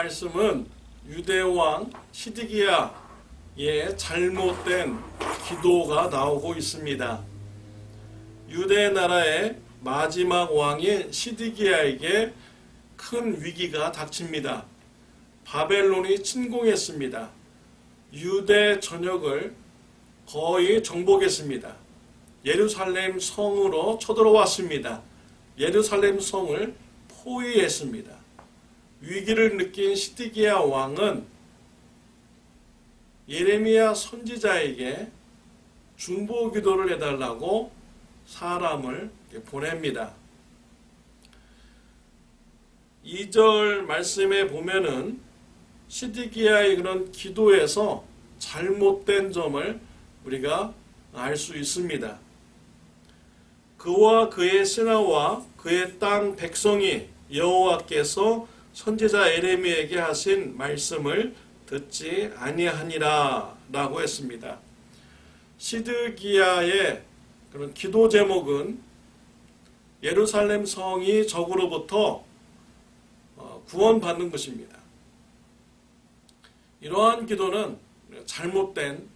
말씀은 유대왕 시드기야의 잘못된 기도가 나오고 있습니다. 유대 나라의 마지막 왕인 시드기야에게 큰 위기가 닥칩니다. 바벨론이 침공했습니다. 유대 전역을 거의 정복했습니다. 예루살렘 성으로 쳐들어왔습니다. 예루살렘 성을 포위했습니다. 위기를 느낀 시드기야 왕은 예레미야 선지자에게 중보 기도를 해달라고 사람을 보냅니다. 2절 말씀에 보면은 시드기야의 그런 기도에서 잘못된 점을 우리가 알 수 있습니다. 그와 그의 신하와 그의 땅 백성이 여호와께서 선지자 예레미야에게 하신 말씀을 듣지 아니하니라 라고 했습니다. 시드기야의 그런 기도 제목은 예루살렘 성이 적으로부터 구원받는 것입니다. 이러한 기도는 잘못된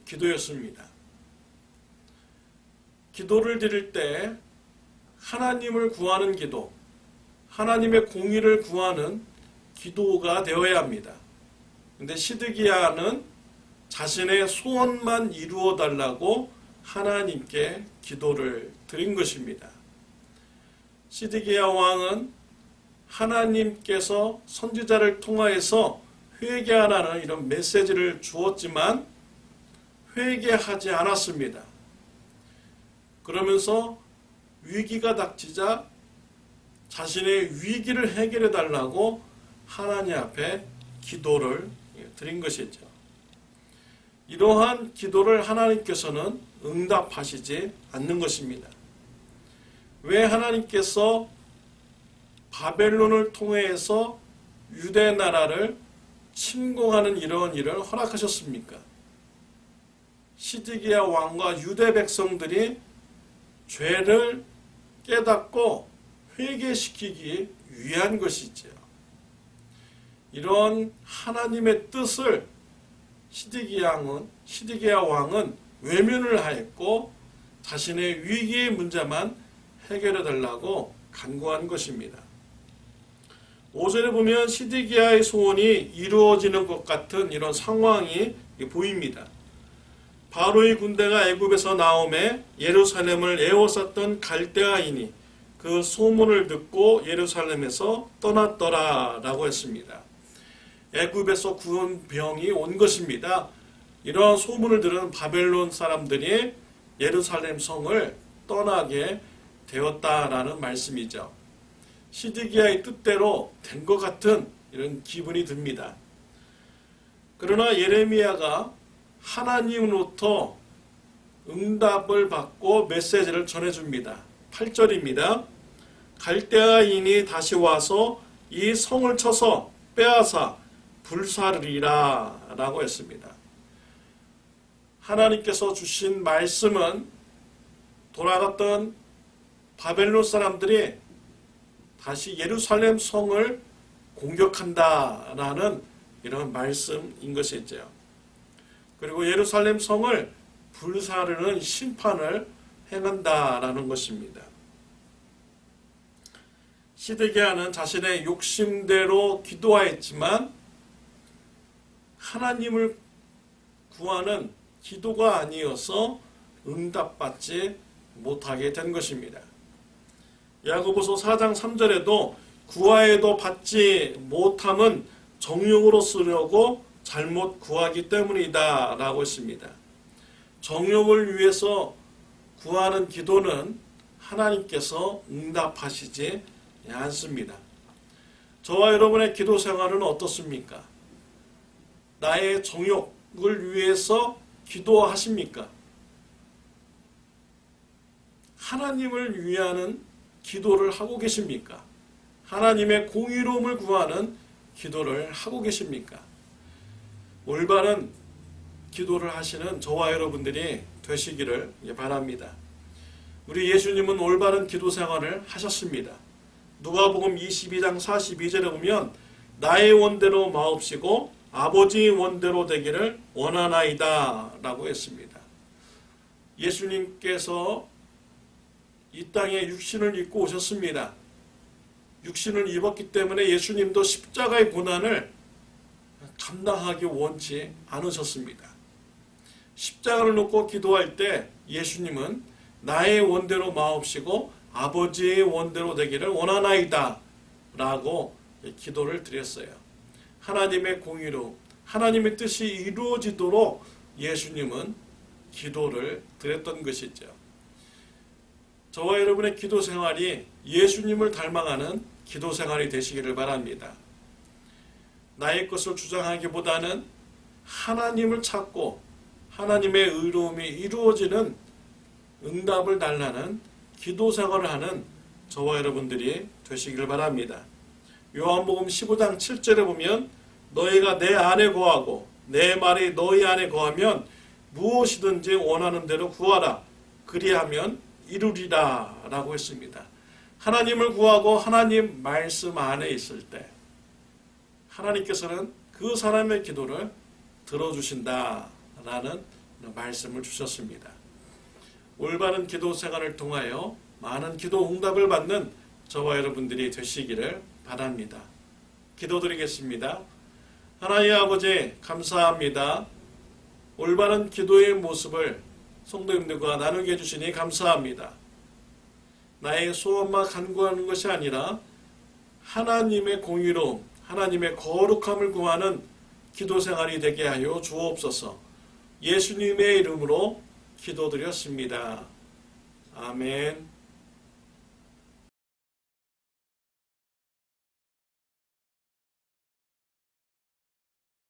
기도였습니다. 기도를 드릴 때 하나님을 구하는 기도, 하나님의 공의를 구하는 기도가 되어야 합니다. 근데 시드기야는 자신의 소원만 이루어 달라고 하나님께 기도를 드린 것입니다. 시드기야 왕은 하나님께서 선지자를 통하여서 회개하라는 이런 메시지를 주었지만 회개하지 않았습니다. 그러면서 위기가 닥치자 자신의 위기를 해결해 달라고 하나님 앞에 기도를 드린 것이죠. 이러한 기도를 하나님께서는 응답하시지 않는 것입니다. 왜 하나님께서 바벨론을 통해서 유대 나라를 침공하는 이러한 일을 허락하셨습니까? 시드기야 왕과 유대 백성들이 죄를 깨닫고 회개시키기 위한 것이죠. 이런 하나님의 뜻을 시드기야 왕은 외면을 하였고 자신의 위기의 문제만 해결해 달라고 간구한 것입니다. 5절에 보면 시드기야의 소원이 이루어지는 것 같은 이런 상황이 보입니다. 바로의 군대가 애굽에서 나오매 예루살렘을 에워쌌던 갈대아인이 그 소문을 듣고 예루살렘에서 떠났더라 라고 했습니다. 애굽에서 구원병이 온 것입니다. 이러한 소문을 들은 바벨론 사람들이 예루살렘 성을 떠나게 되었다라는 말씀이죠. 시드기야의 뜻대로 된 것 같은 이런 기분이 듭니다. 그러나 예레미야가 하나님으로부터 응답을 받고 메시지를 전해줍니다. 8절입니다. 갈대아인이 다시 와서 이 성을 쳐서 빼앗아 불사르리라 라고 했습니다. 하나님께서 주신 말씀은 돌아갔던 바벨론 사람들이 다시 예루살렘 성을 공격한다라는 이런 말씀인 것이죠. 그리고 예루살렘 성을 불사르는 심판을 행한다라는 것입니다. 시드기야는 자신의 욕심대로 기도하였지만 하나님을 구하는 기도가 아니어서 응답받지 못하게 된 것입니다. 야고보서 4장 3절에도 구하여도 받지 못함은 정욕으로 쓰려고 잘못 구하기 때문이다 라고 했습니다. 정욕을 위해서 구하는 기도는 하나님께서 응답하시지 않습니다. 저와 여러분의 기도 생활은 어떻습니까? 나의 정욕을 위해서 기도하십니까? 하나님을 위하는 기도를 하고 계십니까? 하나님의 공의로움을 구하는 기도를 하고 계십니까? 올바른 기도를 하시는 저와 여러분들이 되시기를 바랍니다. 우리 예수님은 올바른 기도 생활을 하셨습니다. 누가복음 22장 42절에 보면 나의 원대로 마옵시고 아버지의 원대로 되기를 원하나이다 라고 했습니다. 예수님께서 이 땅에 육신을 입고 오셨습니다. 육신을 입었기 때문에 예수님도 십자가의 고난을 감당하기 원치 않으셨습니다. 십자가를 놓고 기도할 때 예수님은 나의 원대로 마옵시고 아버지의 원대로 되기를 원하나이다 라고 기도를 드렸어요. 하나님의 공의로 하나님의 뜻이 이루어지도록 예수님은 기도를 드렸던 것이죠. 저와 여러분의 기도 생활이 예수님을 닮아가는 기도 생활이 되시기를 바랍니다. 나의 것을 주장하기보다는 하나님을 찾고 하나님의 의로움이 이루어지는 응답을 달라는 기도 생활을 하는 저와 여러분들이 되시기를 바랍니다. 요한복음 15장 7절에 보면 너희가 내 안에 거하고 내 말이 너희 안에 거하면 무엇이든지 원하는 대로 구하라. 그리하면 이루리라 라고 했습니다. 하나님을 구하고 하나님 말씀 안에 있을 때 하나님께서는 그 사람의 기도를 들어주신다 라는 말씀을 주셨습니다. 올바른 기도 생활을 통하여 많은 기도 응답을 받는 저와 여러분들이 되시기를 바랍니다. 기도드리겠습니다. 하나님 아버지 감사합니다. 올바른 기도의 모습을 성도님들과 나누게 해주시니 감사합니다. 나의 소원만 간구하는 것이 아니라 하나님의 공의로움, 하나님의 거룩함을 구하는 기도 생활이 되게 하여 주옵소서. 예수님의 이름으로 기도드렸습니다. 아멘.